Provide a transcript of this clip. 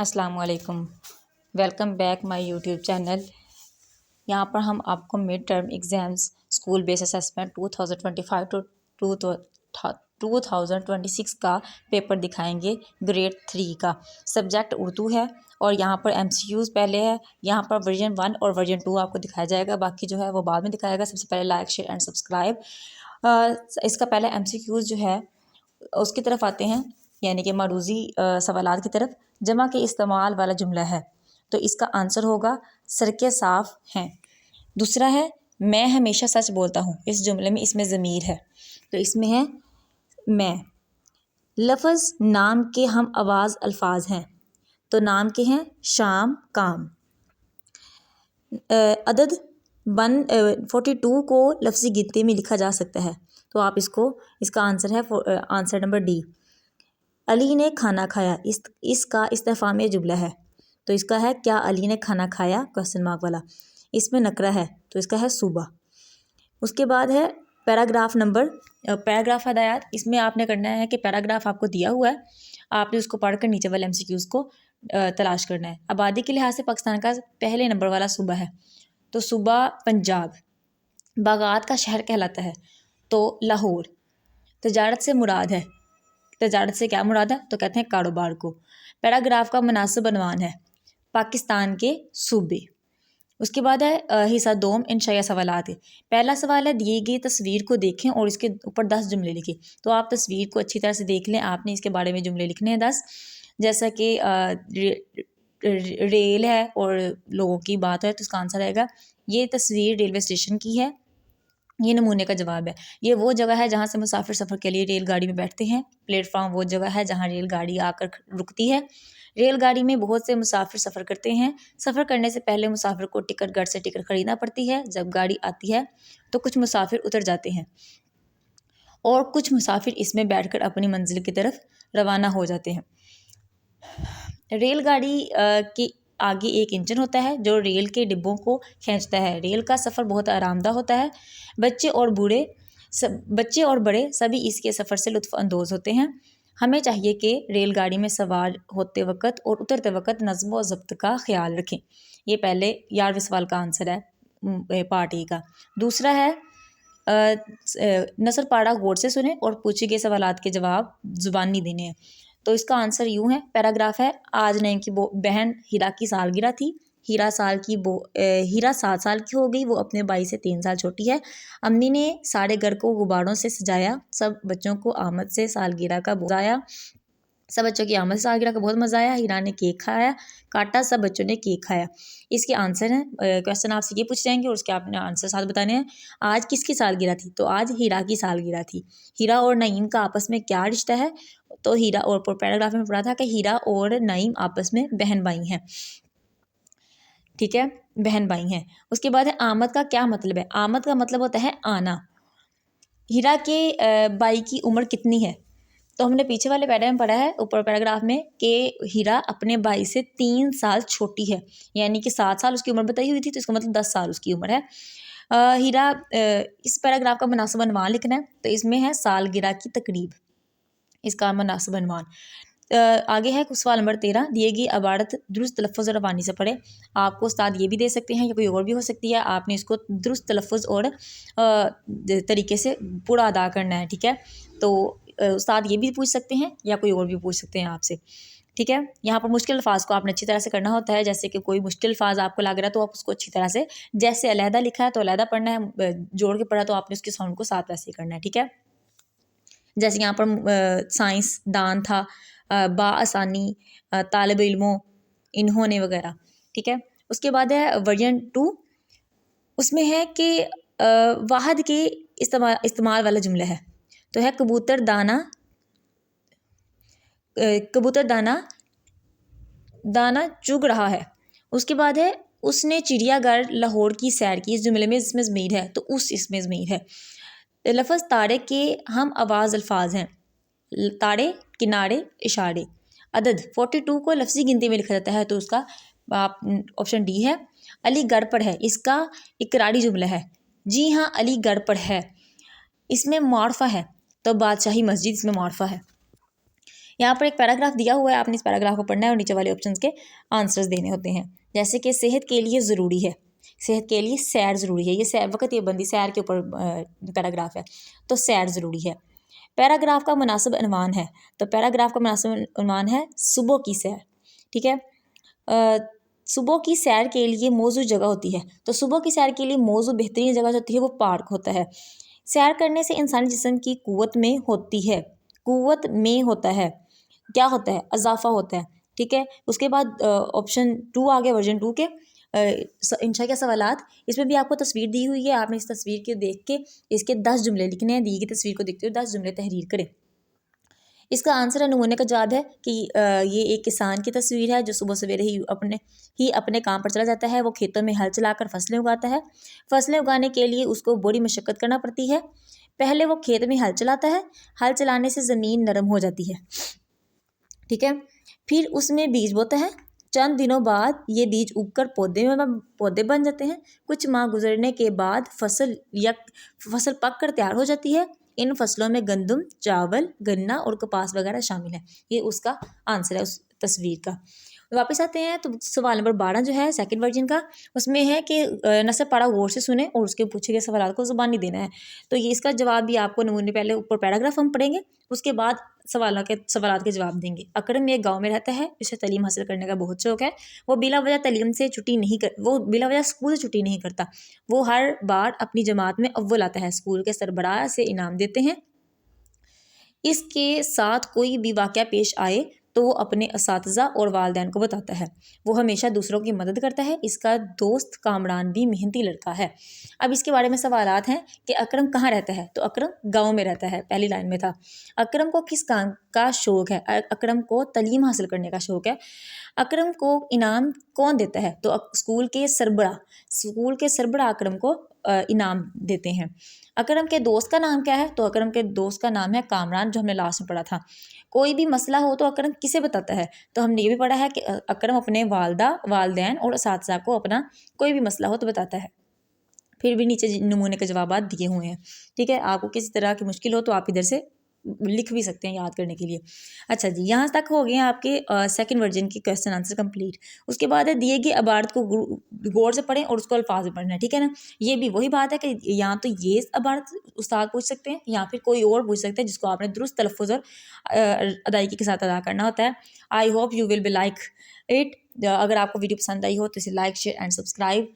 अस्सलाम वालेकुम। Welcome back my YouTube channel. यहाँ पर हम आपको mid term exams school base assessment 2025 to 2026 का पेपर दिखाएंगे। ग्रेड 3 का सब्जेक्ट उर्दू है और यहाँ पर MCQs पहले है। यहाँ पर वर्जन 1 और वर्जन 2 आपको दिखाया जाएगा, बाकी जो है वो बाद में दिखाएगा। सबसे पहले लाइक शेयर एंड सब्सक्राइब। इसका पहले MCQs जो है उसकी तरफ आते हैं, यानी कि मरूज़ी सवालात की तरफ। जमा के इस्तेमाल वाला जुमला है तो इसका आंसर होगा सड़कें साफ़ हैं। दूसरा है मैं हमेशा सच बोलता हूँ। इस जुमले में इसमें ज़मीर है तो इसमें है मैं। लफ्ज़ नाम के हम आवाज़ अल्फाज हैं तो नाम के हैं शाम काम। अदद 142 को लफ्ज़ी गिनती में लिखा जा सकता है तो आप इसका आंसर है आंसर नंबर डी। अली ने खाना खाया, इसका इस्तेफामी जुमला है तो इसका है क्या अली ने खाना खाया, क्वेश्चन मार्क वाला। इसमें नकरा है तो इसका है सुबह। उसके बाद है पैराग्राफ हदायत। इसमें आपने करना है कि पैराग्राफ आपको दिया हुआ है, आपने उसको पढ़कर नीचे वाले MCQs को तलाश करना है। आबादी के लिहाज से पाकिस्तान का पहले नंबर वाला सूबा है तो सूबा पंजाब। बागात का शहर कहलाता है तो लाहौर। तजारत से मुराद है, तजारत से क्या मुराद है तो कहते हैं कारोबार को। पैराग्राफ का मुनासिब अनवान है पाकिस्तान के सूबे। उसके बाद है हिस्सा दोम इंशाया सवालात है। पहला सवाल है दिए गई तस्वीर को देखें और इसके ऊपर 10 जुमले लिखें। तो आप तस्वीर को अच्छी तरह से देख लें, आपने इसके बारे में जुमले लिखने हैं 10। जैसा कि रेल है और लोगों की बात है तो इसका आंसर आएगा ये तस्वीर रेलवे स्टेशन की है। ये नमूने का जवाब है। ये वो जगह है जहाँ से मुसाफिर सफ़र के लिए रेलगाड़ी में बैठते हैं। प्लेटफॉर्म वो जगह है जहाँ रेलगाड़ी आकर रुकती है। रेलगाड़ी में बहुत से मुसाफिर सफ़र करते हैं। सफ़र करने से पहले मुसाफिर को टिकट घर से टिकट ख़रीदना पड़ती है। जब गाड़ी आती है तो कुछ मुसाफिर उतर जाते हैं और कुछ मुसाफिर इसमें बैठकर अपनी मंजिल की तरफ रवाना हो जाते हैं। रेलगाड़ी के आगे एक इंजन होता है जो रेल के डिब्बों को खींचता है। रेल का सफ़र बहुत आरामदा होता है। बच्चे और बड़े सभी इसके सफ़र से लुत्फ़ अंदोज़ होते हैं। हमें चाहिए कि रेलगाड़ी में सवार होते वक्त और उतरते वक्त नज़्म व ज़ब्त का ख्याल रखें। ये पहले 11वें सवाल का आंसर है पार्ट ए का। दूसरा है नसर पाड़ा गौर से सुने और पूछे गए सवालात के जवाब ज़ुबानी देने हैं। तो इसका आंसर यूँ है। पैराग्राफ है आज नईम की बहन हीरा की सालगिरह थी। हीरा 7 साल की हो गई, वो अपने भाई से 3 साल छोटी है। अम्मी ने सारे घर को गुब्बारों से सजाया, सब बच्चों को आमद से सालगिरह का बुलाया। सब बच्चों की आमद से सालगिरह का बहुत मज़ा आया। हीरा ने केक खाया, काटा, सब बच्चों ने केक खाया। इसके आंसर हैं क्वेश्चन आपसे ये पूछ जाएंगे और उसके आपने आंसर साथ बताने हैं। आज किसकी सालगिरह थी तो आज हीरा की सालगिरह थी। हीरा और नईम का आपस में क्या रिश्ता है तो हीरा और पैराग्राफ में पढ़ा था कि हीरा और नईम आपस में बहन भाई हैं। ठीक है, बहन भाई हैं। उसके बाद है आमद का क्या मतलब है। आमद का मतलब होता है आना। हीरा के भाई की उम्र कितनी है तो हमने पीछे वाले पैरा में पढ़ा है ऊपर पैराग्राफ में कि हीरा अपने भाई से 3 साल छोटी है, यानी कि 7 साल उसकी उम्र बताई हुई थी तो इसका मतलब 10 साल उसकी उम्र है। हीरा इस पैराग्राफ का मुनासिब अनवान लिखना है तो इसमें है सालगिरह की तकरीब, इसका मुनासिब अनवान। आगे है सवाल नंबर 13। दिए गई इबारत दुरुस्त तलफ़्फ़ुज़ और रवानी से पढ़े। आपको उस्ताद ये भी दे सकते हैं या कोई और भी हो सकती है, आपने इसको दुरुस्त तलफ़्फ़ुज़ और तरीके से पूरा अदा करना है। ठीक है, तो उस्ताद ये भी पूछ सकते हैं या कोई और भी पूछ सकते हैं आपसे। ठीक है, यहाँ पर मुश्किल अल्फाज को आपने अच्छी तरह से करना होता है। जैसे कि कोई मुश्किल अल्फाज आपको लग रहा है तो आप उसको अच्छी तरह से, जैसे अलहदा लिखा है तो अलहदा पढ़ना है, जोड़ के पढ़ा तो आपने उसके साउंड को साथ वैसे ही करना है। ठीक है, जैसे यहाँ पर साइंस दान था, बाआसानी, तालिब इल्मों, इन्होंने वगैरह। ठीक है, उसके बाद है वर्जन 2। उसमें है कि वाहद के इस्तेमाल वाला जुमला है तो है कबूतर दाना चुग रहा है। उसके बाद है उसने चिड़ियाघर लाहौर की सैर की। इस जुमले में इसमें ज़मीर है तो इसमें ज़मीर है। लफ्ज़ तारे के हम आवाज़ अल्फाज हैं तारे, किनारे, इशारे। अदद 42 को लफ्ज़ी गिनती में लिखा जाता है तो उसका ऑप्शन डी है। अली घर पर है, इसका इकरारी जुमला है। जी हाँ अली घर पर है, इसमें मार्फा है तो बादशाही मस्जिद इसमें मार्फा है। यहाँ पर एक पैराग्राफ दिया हुआ है, आपने इस पैराग्राफ को पढ़ना है और नीचे वाले ऑप्शंस के आंसर्स देने होते हैं। जैसे कि सेहत के लिए ज़रूरी है, सेहत के लिए सैर ज़रूरी है, ये सैर वक़्त ये बंदी सैर के ऊपर पैराग्राफ है, तो सैर ज़रूरी है। पैराग्राफ का मुनासिब अनवान है, तो पैराग्राफ का मुनासिब अनवान है सुबह की सैर। ठीक है, सुबह की सैर के लिए मौजू जगह होती है, तो सुबह की सैर के लिए मौजू बेहतरीन जगह होती है वो पार्क होता है। सैर करने से इंसानी जिस्म की कुव्वत में होती है, कुव्वत में होता है, क्या होता है, इजाफा होता है। ठीक है, उसके बाद ऑप्शन 2 आ गया वर्जन 2 के इंशा के सवालात। इसमें भी आपको तस्वीर दी हुई है, आपने इस तस्वीर के देख के इसके 10 जुमले लिखने हैं, दी गई तस्वीर को देखते हुए 10 जुमले तहरीर करें। इसका आंसर है, नमूने का जवाब है कि ये एक किसान की तस्वीर है जो सुबह सवेरे ही अपने काम पर चला जाता है। वो खेतों में हल चलाकर फसलें उगाता है। फसलें उगाने के लिए उसको बड़ी मशक्क़त करना पड़ती है। पहले वो खेत में हल चलाता है, हल चलाने से ज़मीन नरम हो जाती है। ठीक है, फिर उसमें बीज बोता है। चंद दिनों बाद ये बीज उगकर पौधे बन जाते हैं। कुछ माह गुजरने के बाद फसल पक कर तैयार हो जाती है। इन फसलों में गंदम, चावल, गन्ना और कपास वगैरह शामिल है। ये उसका आंसर है उस तस्वीर का। वापस आते हैं तो सवाल नंबर 12 जो है सेकंड वर्जन का, उसमें है कि नसब पढ़ा गौर से सुने और उसके पूछे गए सवाल को ज़ुबानी देना है। तो ये इसका जवाब भी आपको नमूने, पहले ऊपर पैराग्राफ हम पढ़ेंगे, उसके बाद सवालात के जवाब देंगे। अकरम एक गाँव में रहता है, उसे तालीम हासिल करने का बहुत शौक है। वो बिला वजह स्कूल से छुट्टी नहीं करता। वो हर बार अपनी जमात में अव्वल आता है। स्कूल के सरबराह से इनाम देते हैं। इसके साथ कोई भी वाक़या पेश आए तो वो अपने असातिज़ा और वालिदैन को बताता है। वो हमेशा दूसरों की मदद करता है। इसका दोस्त कामरान भी मेहनती लड़का है। अब इसके बारे में सवालात हैं कि अकरम कहाँ रहता है, तो अकरम गाँव में रहता है, पहली लाइन में था। अकरम को किस काम का शौक़ है, अकरम को तालीम हासिल करने का शौक़ है। अकरम को इनाम कौन देता है, तो स्कूल के सरबराह अकरम को इनाम देते हैं। अकरम के दोस्त का नाम क्या है, तो अकरम के दोस्त का नाम है कामरान, जो हमने लास्ट में पढ़ा था। कोई भी मसला हो तो अकरम किसे बताता है, तो हमने ये भी पढ़ा है कि अकरम अपने वालिदैन और असातिज़ा को अपना कोई भी मसला हो तो बताता है। फिर भी नीचे नमूने के जवाब दिए हुए हैं। ठीक है, आपको किसी तरह की मुश्किल हो तो आप इधर से लिख भी सकते हैं याद करने के लिए। अच्छा जी, यहाँ तक हो गए आपके सेकंड वर्जन की क्वेश्चन आंसर कंप्लीट। उसके बाद है दिए गए इबारत को गौर से पढ़ें और उसको अल्फाज में पढ़ना है। ठीक है ना, ये भी वही बात है कि यहाँ तो ये इबारत उस्ताद पूछ सकते हैं या फिर कोई और पूछ सकते हैं जिसको आपने दुरुस्त तलफ़्फ़ुज़ और अदायगी के साथ अदा करना होता है। I hope you will be like it. अगर आपको वीडियो पसंद आई हो तो इसे लाइक, शेयर एंड सब्सक्राइब